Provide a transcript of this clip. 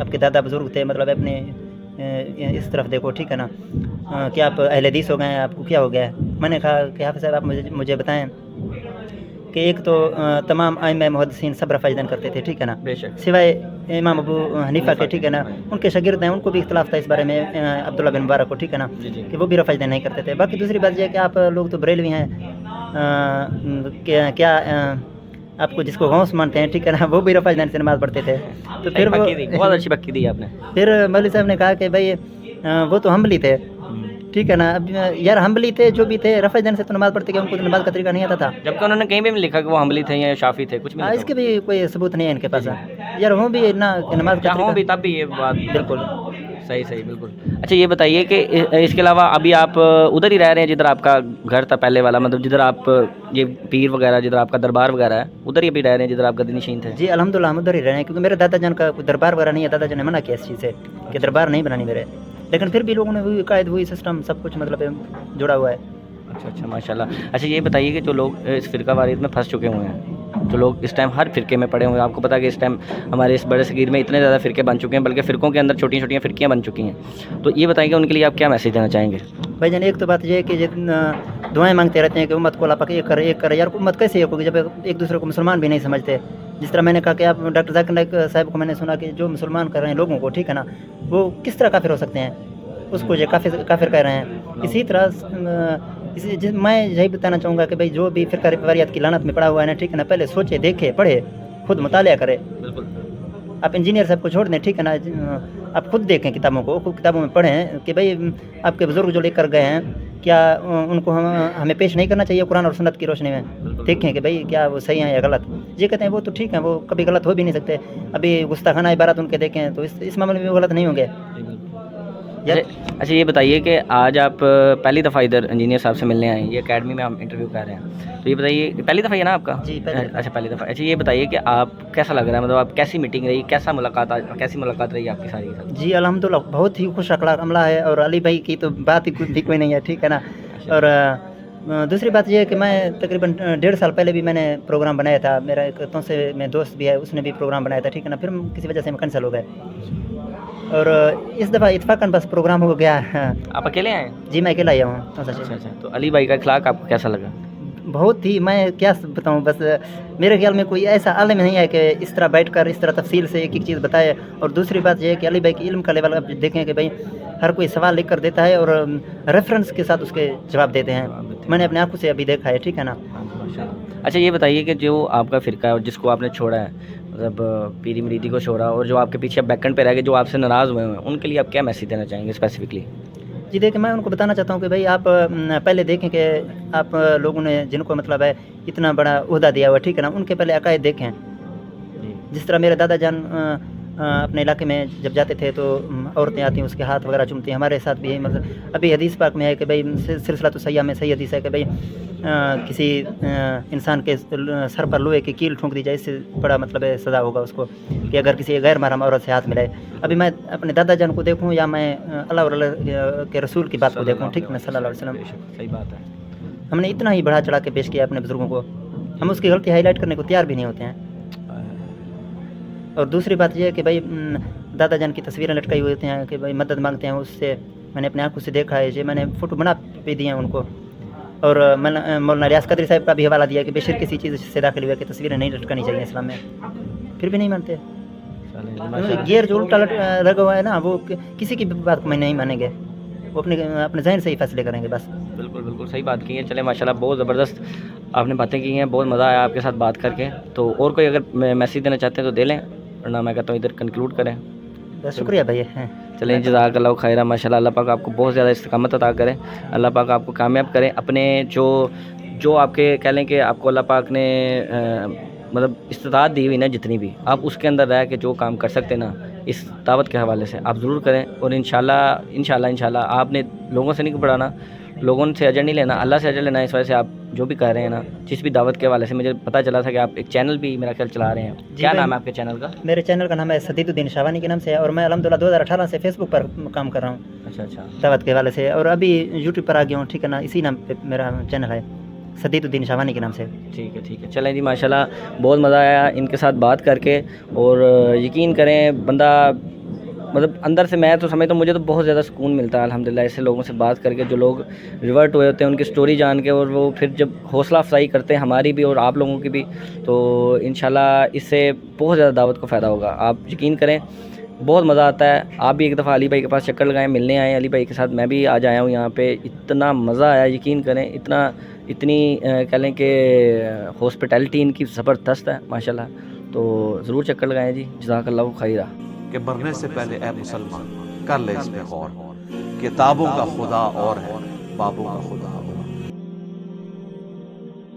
آپ کے دادا بزرگ تھے مطلب اپنے اس طرف دیکھو ٹھیک ہے نا کہ آپ اہل حدیث ہو گئے ہیں, آپ کو کیا ہو گیا ہے. میں نے کہا کہ حافظ صاحب آپ مجھے بتائیں کہ ایک تو تمام ائمہ محدثین سب رفع یدین کرتے تھے ٹھیک ہے نا, بے شک سوائے امام ابو حنیفہ کے ٹھیک ہے نا, ان کے شاگرد ہیں ان کو بھی اختلاف تھا اس بارے میں عبداللہ بن مبارک کو ٹھیک ہے نا کہ وہ بھی رفع یدین نہیں کرتے تھے. باقی دوسری بات یہ ہے کہ آپ لوگ تو بریلوی ہیں, کیا آپ کو جس کو غوث مانتے ہیں ٹھیک ہے نا وہ بھی رفع یدین سے نماز پڑھتے تھے. تو پھر وہ بہت اچھی پکی دی آپ نے. پھر مولوی صاحب نے کہا کہ بھائی وہ تو حنبلی تھے ٹھیک ہے نا, اب یار حنبلی تھے جو بھی تھے رفع یدین سے تو نماز پڑھتے کہ ان کو تو نماز کا طریقہ نہیں آتا تھا, جبکہ انہوں نے کہیں بھی نہیں لکھا کہ وہ حنبلی تھے یا شافعی تھے, کچھ بھی نہیں اس کے بھی کوئی ثبوت نہیں ہے ان کے پاس یار, ہوں بھی نہ نماز کا ہوں طریقہ بھی تب بھی یہ بات بالکل صحیح بالکل. اچھا یہ بتائیے کہ اس کے علاوہ ابھی آپ ادھر ہی رہ رہے ہیں جدھر آپ کا گھر تھا پہلے والا, مطلب جدھر آپ یہ پیر وغیرہ جدھر آپ کا دربار وغیرہ ہے ادھر ہی ابھی رہ رہے ہیں جدھر آپ گدی نشین تھے؟ جی الحمدللہ ہم ادھر ہی رہے ہیں کیونکہ میرے دادا جان کا کوئی دربار وغیرہ نہیں ہے, دادا جان نے منع کیا اس چیز سے کہ دربار نہیں بنانی میرے, لیکن پھر بھی لوگوں نے وہی قائد وہی سسٹم سب کچھ مطلب جڑا ہوا ہے. اچھا ماشاء اللہ. اچھا یہ بتائیے کہ جو لوگ اس فرقہ واریت میں پھنس چکے ہوئے ہیں, جو لوگ اس ٹائم ہر فرقے میں پڑے ہوئے ہیں, آپ کو پتا کہ اس ٹائم ہمارے اس بڑے صغیر میں اتنے زیادہ فرقے بن چکے ہیں, بلکہ فرقوں کے اندر چھوٹی چھوٹی فرقیاں بن چکی ہیں, تو یہ بتائیں کہ ان کے لیے آپ کیا میسیج دینا چاہیں گے؟ بھائی جان ایک تو بات یہ ہے کہ دعائیں مانگتے رہتے ہیں کہ امت کو اللہ پاک ایک کرے یار, امت کیسے ایک ہوگی جب ایک دوسرے کو مسلمان بھی نہیں سمجھتے. جس طرح میں نے کہا کہ آپ ڈاکٹر ذاکر نائک صاحب کو میں نے سنا کہ جو مسلمان کر رہے ہیں لوگوں کو ٹھیک ہے نا, وہ کس طرح کافر ہو سکتے ہیں, اس کو جو کافر کہہ رہے ہیں. اسی طرح میں یہی بتانا چاہوں گا کہ بھائی جو بھی فرقہ واریت کی لعنت میں پڑا ہوا ہے نا ٹھیک ہے نا, پہلے سوچے دیکھے پڑھے خود مطالعہ کرے. بالکل آپ انجینئر صاحب کو چھوڑ دیں ٹھیک ہے نا, آپ خود دیکھیں کتابوں کو, خود کتابوں میں پڑھیں کہ بھائی آپ کے بزرگ جو لے کر گئے ہیں کیا ان کو ہمیں پیش نہیں کرنا چاہیے قرآن اور سنت کی روشنی میں, دیکھیں کہ بھائی کیا وہ صحیح ہیں یا غلط. یہ کہتے ہیں وہ تو ٹھیک ہیں وہ کبھی غلط ہو بھی نہیں سکتے, ابھی گستاخانہ عبارت ان کے دیکھیں تو اس معاملے میں وہ غلط نہیں ہوں گے. اچھا یہ بتائیے کہ آج آپ پہلی دفعہ ادھر انجینئر صاحب سے ملنے آئے ہیں, یہ اکیڈمی میں ہم انٹرویو کر رہے ہیں, تو یہ بتائیے پہلی دفعہ ہے نا آپ کا؟ جی اچھا پہلی دفعہ. اچھا یہ بتائیے کہ آپ کیسا لگ رہا ہے, مطلب آپ کیسی میٹنگ رہی, کیسی ملاقات رہی آپ کی ساری کے ساتھ؟ جی الحمدللہ بہت ہی خوش اخلاق عملہ ہے, اور علی بھائی کی تو بات ہی بھی کوئی نہیں ہے ٹھیک ہے نا. اور دوسری بات یہ ہے کہ میں تقریباً 1.5 سال پہلے بھی میں نے پروگرام بنایا تھا, میرا ایک تو سے میں دوست بھی ہے اس نے بھی پروگرام بنایا تھا ٹھیک ہے نا, پھر کسی وجہ سے ہم کینسل ہو گئے, اور اس دفعہ اتفاقاً بس پروگرام ہو گیا. آپ اکیلے آئے ہیں؟ جی میں اکیلا آیا ہوں. اچھا تو علی بھائی کا اخلاق آپ کو کیسا لگا؟ بہت ہی, میں کیا بتاؤں, بس میرے خیال میں کوئی ایسا عالم نہیں ہے کہ اس طرح بیٹھ کر اس طرح تفصیل سے ایک ایک چیز بتائے. اور دوسری بات یہ ہے کہ علی بھائی کے علم کا لیول آپ دیکھیں کہ بھائی ہر کوئی سوال لکھ کر دیتا ہے اور ریفرنس کے ساتھ اس کے جواب دیتے ہیں. میں نے اپنے آنکھوں سے ابھی دیکھا ہے ٹھیک ہے نا. اچھا یہ بتائیے کہ جو آپ کا فرقہ ہے اور جس کو آپ نے چھوڑا ہے, مطلب پیری مریدی کو چھوڑا, اور جو آپ کے پیچھے بیکنڈ پہ رہ گئے, جو آپ سے ناراض ہوئے ہیں, ان کے لیے آپ کیا میسیج دینا چاہیں گے اسپیسیفکلی؟ جی دیکھیں میں ان کو بتانا چاہتا ہوں کہ بھائی آپ پہلے دیکھیں کہ آپ لوگوں نے جن کو مطلب ہے اتنا بڑا عہدہ دیا ہوا ٹھیک ہے نا, ان کے پہلے عقائد دیکھیں. جس طرح میرے دادا جان اپنے علاقے میں جب جاتے تھے تو عورتیں آتی ہیں اس کے ہاتھ وغیرہ چومتی ہیں, ہمارے ساتھ بھی یہی مطلب ابھی حدیث پاک میں ہے کہ بھائی سلسلہ تو سیاح میں صحیح حدیث ہے کہ بھائی کسی انسان کے سر پر لوہے کی کیل ٹھونک دی جائے, اس سے بڑا مطلب سزا ہوگا اس کو کہ اگر کسی غیر محرم عورت سے ہاتھ ملائے. ابھی میں اپنے دادا جان کو دیکھوں یا میں اللہ اور اللہ کے رسول کی بات کو دیکھوں ٹھیک ہے صلی اللہ علیہ وسلم, صحیح بات ہے. ہم نے اتنا ہی بڑھا چڑھا کے پیش کیا اپنے بزرگوں کو, ہم اس کی غلطی ہائی لائٹ کرنے کو تیار بھی نہیں ہوتے ہیں. اور دوسری بات یہ ہے کہ بھائی دادا جان کی تصویریں لٹکائی ہوئی ہوتی ہیں کہ بھائی مدد مانگتے ہیں, اس سے میں نے اپنے آنکھوں سے دیکھا ہے. یہ میں نے فوٹو بنا بھی دیے ہیں ان کو, اور مولانا ریاض قدری صاحب کا بھی حوالہ دیا کہ بے شک کسی چیز سے داخل ہوئے کہ تصویریں نہیں لٹکانی چاہیے اسلام میں, پھر بھی نہیں مانتے. گیئر جو الٹا لگا ہوا ہے نا وہ کسی کی بات کو میں نہیں مانیں گے, وہ اپنے ذہن سے ہی فیصلے کریں گے بس. بالکل صحیح بات کی ہے. چلیں ماشاءاللہ بہت زبردست آپ نے باتیں کی ہیں, بہت مزہ آیا آپ کے ساتھ بات کر کے. تو اور کوئی اگر میسیج دینا چاہتے ہیں تو دے لیں, ورنہ میں کہتا ہوں ادھر کنکلوڈ کریں. بس شکریہ بھائی. چلیں جزاک اللہ خیرہ. ماشاءاللہ اللہ پاک آپ کو بہت زیادہ استقامت عطا کرے, اللہ پاک آپ کو کامیاب کرے. اپنے جو آپ کے کہہ لیں کہ آپ کو اللہ پاک نے مطلب استطاعت دی ہوئی نا جتنی بھی, آپ اس کے اندر رہ کے جو کام کر سکتے نا اس دعوت کے حوالے سے آپ ضرور کریں. اور انشاءاللہ آپ نے لوگوں سے نہیں پڑھانا, لوگوں سے اجر نہیں لینا, اللہ سے اجر لینا. اس وجہ سے آپ جو بھی کر رہے ہیں نا, جس بھی دعوت کے حوالے سے مجھے پتہ چلا تھا کہ آپ ایک چینل بھی میرا خیال چلا رہے ہیں. کیا نام ہے آپ کے چینل کا؟ میرے چینل کا نام ہے سدید الدین شاہوانی کے نام سے, اور میں الحمدللہ 2018 سے فیس بک پر کام کر رہا ہوں. اچھا دعوت کے حوالے سے, اور ابھی یوٹیوب پر آ گیا ہوں ٹھیک ہے نا, اسی نام پہ میرا چینل ہے سدید الدین شاہوانی کے نام سے. ٹھیک ہے. چلیں جی ماشاءاللہ بہت مزہ آیا ان کے ساتھ بات کر کے, اور یقین کریں بندہ مطلب اندر سے میں تو سمجھتا ہوں مجھے تو بہت زیادہ سکون ملتا ہے الحمدللہ ایسے لوگوں سے بات کر کے، جو لوگ ریورٹ ہوئے ہوتے ہیں ان کی سٹوری جان کے، اور وہ پھر جب حوصلہ افزائی کرتے ہیں ہماری بھی اور آپ لوگوں کی بھی، تو انشاءاللہ اس سے بہت زیادہ دعوت کو فائدہ ہوگا. آپ یقین کریں بہت مزہ آتا ہے. آپ بھی ایک دفعہ علی بھائی کے پاس چکر لگائیں، ملنے آئے علی بھائی کے ساتھ، میں بھی آج آیا ہوں یہاں پہ. اتنا مزہ آیا یقین کریں، اتنی کہہ لیں کہ ہاسپٹیلٹی ان کی زبردست ہے ماشاءاللہ. تو ضرور چکر لگائیں جی. جزاک اللہ خیرہ. کہ مرنے سے پہلے اے مسلمان کر لے اس پہ غور، کتابوں کا خدا اور ہے بابوں کا خدا